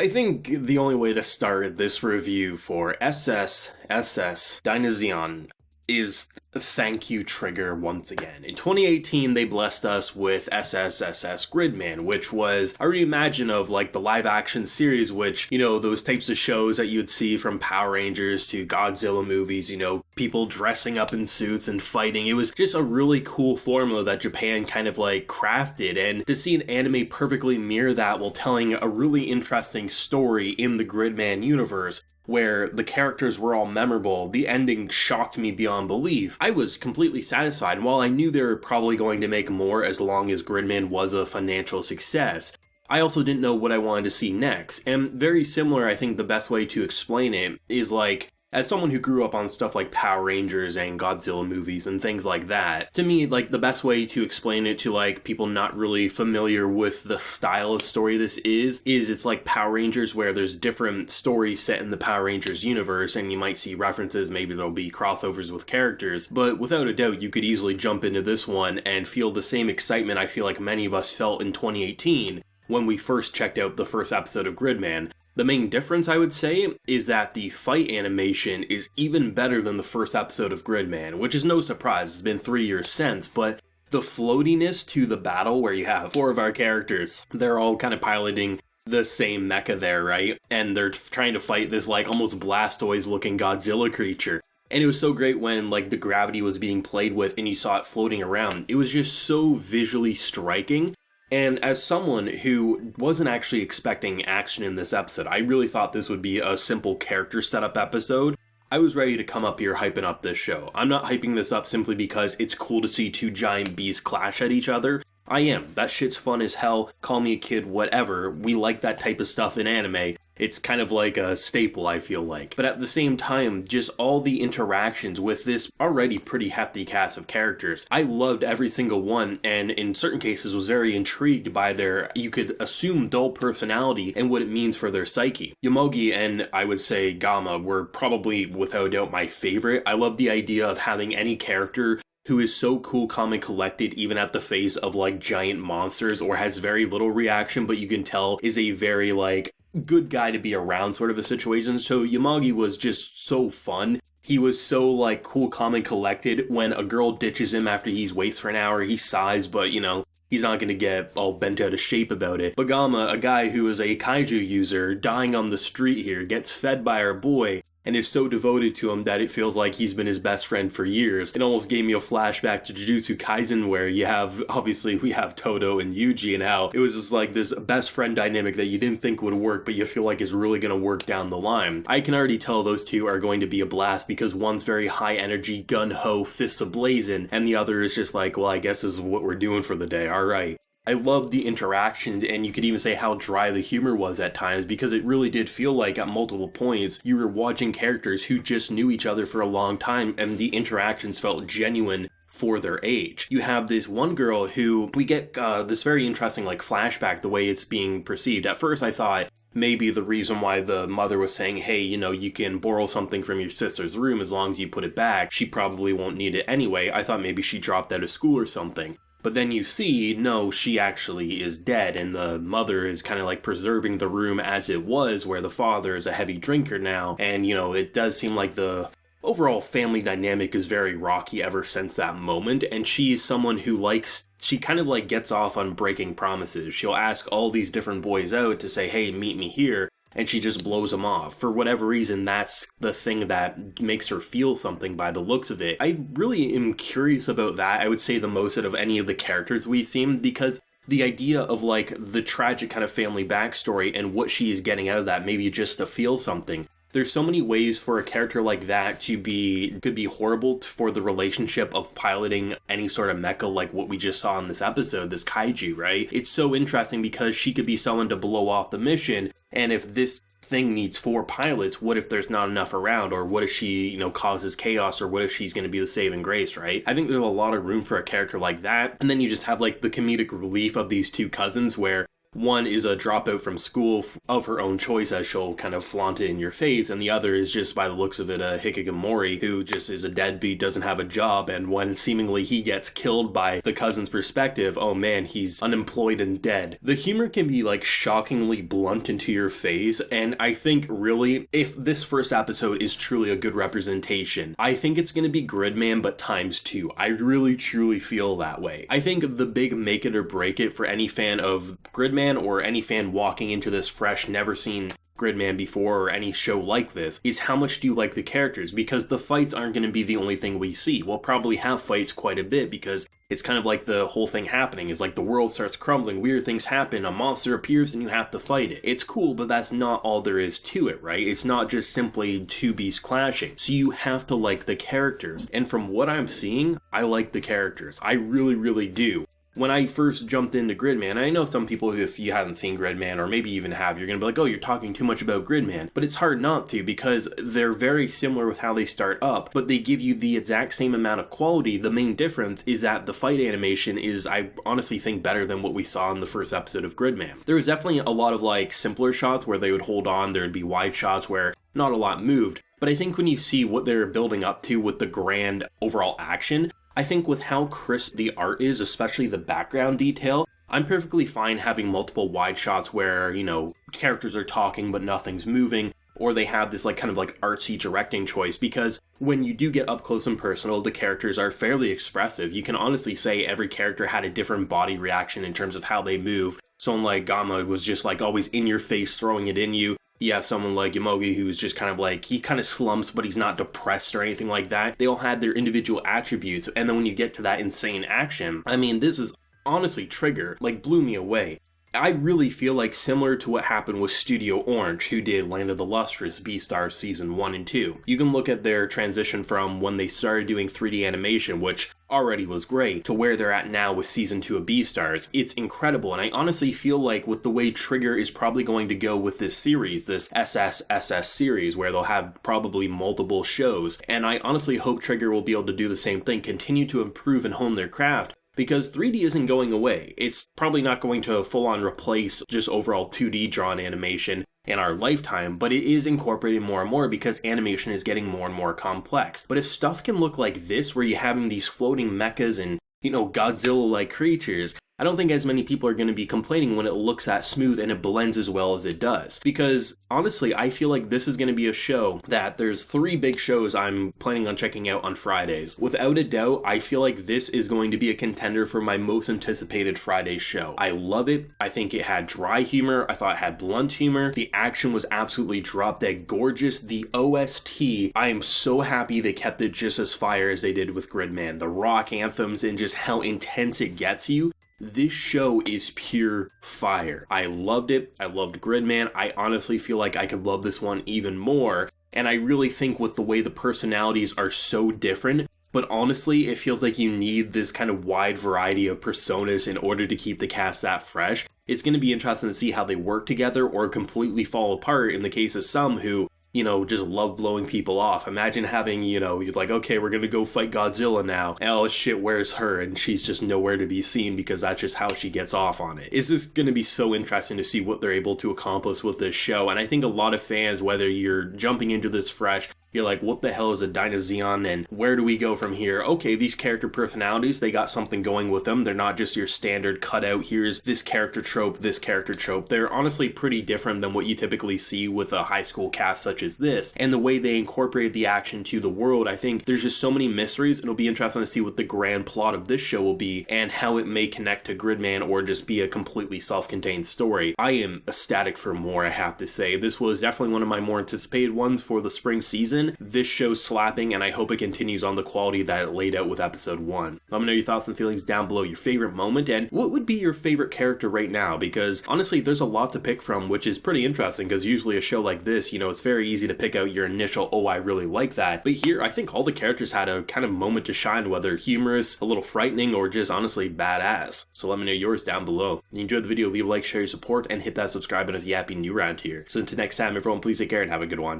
I think the only way to start this review for SSSS.Dynazenon is a thank you trigger once again. In 2018, they blessed us with SSSS Gridman, which was a reimagine of like the live action series, which, those types of shows that you'd see from Power Rangers to Godzilla movies, people dressing up in suits and fighting. It was just a really cool formula that Japan kind of like crafted, and to see an anime perfectly mirror that while telling a really interesting story in the Gridman universe, where the characters were all memorable, the ending shocked me beyond belief. I was completely satisfied, and while I knew they were probably going to make more as long as Gridman was a financial success, I also didn't know what I wanted to see next. And very similar, I think the best way to explain it is like, as someone who grew up on stuff like Power Rangers and Godzilla movies and things like that, to me, like, the best way to explain it to, like, people not really familiar with the style of story this is it's like Power Rangers, where there's different stories set in the Power Rangers universe, and you might see references, maybe there'll be crossovers with characters, but without a doubt, you could easily jump into this one and feel the same excitement I feel like many of us felt in 2018 when we first checked out the first episode of Gridman. The main difference, I would say, is that the fight animation is even better than the first episode of Gridman, which is no surprise, it's been 3 years since, but the floatiness to the battle where you have 4 of our characters, they're all kind of piloting the same mecha there, right? And they're trying to fight this like almost Blastoise-looking Godzilla creature. And it was so great when like the gravity was being played with and you saw it floating around. It was just so visually striking. And as someone who wasn't actually expecting action in this episode, I really thought this would be a simple character setup episode. I was ready to come up here hyping up this show. I'm not hyping this up simply because it's cool to see 2 giant beasts clash at each other. I am. That shit's fun as hell. Call me a kid, whatever. We like that type of stuff in anime. It's kind of like a staple, I feel like. But at the same time, just all the interactions with this already pretty hefty cast of characters, I loved every single one, and in certain cases was very intrigued by their, you could assume, dull personality and what it means for their psyche. Yomogi and I would say Gamma were probably without a doubt my favorite. I love the idea of having any character who is so cool, calm, and collected even at the face of like giant monsters, or has very little reaction, but you can tell is a very like good guy to be around sort of a situation. So Yamagi was just so fun. He was so like cool, calm, and collected. When a girl ditches him after he's waits for an hour, he sighs, but he's not going to get all bent out of shape about it. But Gamma, a guy who is a kaiju user, dying on the street here, gets fed by our boy, and is so devoted to him that it feels like he's been his best friend for years. It almost gave me a flashback to Jujutsu Kaisen, where we have Todo and Yuji, and how it was just like this best friend dynamic that you didn't think would work, but you feel like is really going to work down the line. I can already tell those two are going to be a blast, because one's very high energy, gun-ho, fists ablazing, and the other is just like, well, I guess this is what we're doing for the day, alright. I loved the interactions, and you could even say how dry the humor was at times, because it really did feel like at multiple points you were watching characters who just knew each other for a long time, and the interactions felt genuine for their age. You have this one girl who we get this very interesting like flashback, the way it's being perceived. At first I thought maybe the reason why the mother was saying, hey, you can borrow something from your sister's room as long as you put it back, she probably won't need it anyway. I thought maybe she dropped out of school or something. But then you see, no, she actually is dead, and the mother is kind of like preserving the room as it was, where the father is a heavy drinker now, and it does seem like the overall family dynamic is very rocky ever since that moment, and she's someone who she kind of like gets off on breaking promises. She'll ask all these different boys out to say, hey, meet me here, and she just blows them off. For whatever reason, that's the thing that makes her feel something by the looks of it. I really am curious about that, I would say the most out of any of the characters we've seen, because the idea of like the tragic kind of family backstory and what she is getting out of that, maybe just to feel something. There's so many ways for a character like that could be horrible for the relationship of piloting any sort of mecha like what we just saw in this episode, this kaiju, right? It's so interesting because she could be someone to blow off the mission, and if this thing needs 4 pilots, what if there's not enough around? Or what if she, causes chaos? Or what if she's going to be the saving grace, right? I think there's a lot of room for a character like that. And then you just have like the comedic relief of these 2 cousins where One is a dropout from school of her own choice, as she'll kind of flaunt it in your face, and the other is just, by the looks of it, a hikikomori who just is a deadbeat, doesn't have a job, and when seemingly he gets killed by the cousin's perspective, oh man, he's unemployed and dead. The humor can be like shockingly blunt into your face, and I think really, if this first episode is truly a good representation, I think it's going to be Gridman but times 2. I really truly feel that way. I think the big make it or break it for any fan of Gridman or any fan walking into this fresh, never seen Gridman before or any show like this, is how much do you like the characters? Because the fights aren't going to be the only thing we see. We'll probably have fights quite a bit because it's kind of like the whole thing happening is like the world starts crumbling, weird things happen, a monster appears and you have to fight it. It's cool, but that's not all there is to it, right? It's not just simply two beasts clashing. So you have to like the characters. And from what I'm seeing, I like the characters. I really, really do. When I first jumped into Gridman, I know some people who, if you haven't seen Gridman, or maybe even have, you're going to be like, oh, you're talking too much about Gridman. But it's hard not to, because they're very similar with how they start up, but they give you the exact same amount of quality. The main difference is that the fight animation is, I honestly think, better than what we saw in the first episode of Gridman. There was definitely a lot of like simpler shots where they would hold on, there would be wide shots where not a lot moved. But I think when you see what they're building up to with the grand overall action, I think with how crisp the art is, especially the background detail, I'm perfectly fine having multiple wide shots where, you know, characters are talking but nothing's moving, or they have this like kind of like artsy directing choice, because when you do get up close and personal, the characters are fairly expressive. You can honestly say every character had a different body reaction in terms of how they move. Someone like Gamma was just like always in your face, throwing it in you. You have someone like Yomogi who's just kind of like, he kind of slumps, but he's not depressed or anything like that. They all had their individual attributes, and then when you get to that insane action, I mean, this is honestly Trigger, like, blew me away. I really feel like similar to what happened with Studio Orange, who did Land of the Lustrous, Beastars Season 1 and 2. You can look at their transition from when they started doing 3D animation, which already was great, to where they're at now with Season 2 of Beastars. It's incredible, and I honestly feel like with the way Trigger is probably going to go with this series, this SSSS series, where they'll have probably multiple shows, and I honestly hope Trigger will be able to do the same thing, continue to improve and hone their craft, because 3D isn't going away. It's probably not going to full-on replace just overall 2D drawn animation in our lifetime, but it is incorporated more and more because animation is getting more and more complex. But if stuff can look like this, where you're having these floating mechas and, you know, Godzilla-like creatures, I don't think as many people are going to be complaining when it looks that smooth and it blends as well as it does. Because, honestly, I feel like this is going to be a show that there's 3 big shows I'm planning on checking out on Fridays. Without a doubt, I feel like this is going to be a contender for my most anticipated Friday show. I love it. I think it had dry humor. I thought it had blunt humor. The action was absolutely drop-dead gorgeous. The OST, I am so happy they kept it just as fire as they did with Gridman. The rock anthems and just how intense it gets you. This show is pure fire. I loved it. I loved Gridman. I honestly feel like I could love this one even more. And I really think with the way the personalities are so different, but honestly, it feels like you need this kind of wide variety of personas in order to keep the cast that fresh. It's going to be interesting to see how they work together or completely fall apart in the case of some who, you know, just love blowing people off. Imagine having, you know, you're like, okay, we're gonna go fight Godzilla now. And oh shit, where's her? And she's just nowhere to be seen because that's just how she gets off on it. It's just gonna be so interesting to see what they're able to accomplish with this show. And I think a lot of fans, whether you're jumping into this fresh, you're like, what the hell is a Dynazenon and where do we go from here? Okay, these character personalities, they got something going with them. They're not just your standard cutout, here's this character trope, this character trope. They're honestly pretty different than what you typically see with a high school cast such as this. And the way they incorporated the action to the world, I think there's just so many mysteries. It'll be interesting to see what the grand plot of this show will be and how it may connect to Gridman or just be a completely self-contained story. I am ecstatic for more, I have to say. This was definitely one of my more anticipated ones for the spring season. This show's slapping, and I hope it continues on the quality that it laid out with episode 1. Let me know your thoughts and feelings down below, your favorite moment, and what would be your favorite character right now, because honestly, there's a lot to pick from, which is pretty interesting, because usually a show like this, you know, it's very easy to pick out your initial, oh, I really like that, but here, I think all the characters had a kind of moment to shine, whether humorous, a little frightening, or just honestly badass. So let me know yours down below. If you enjoyed the video, leave a like, share your support, and hit that subscribe button if you happen new around here. So until next time, everyone, please take care and have a good one.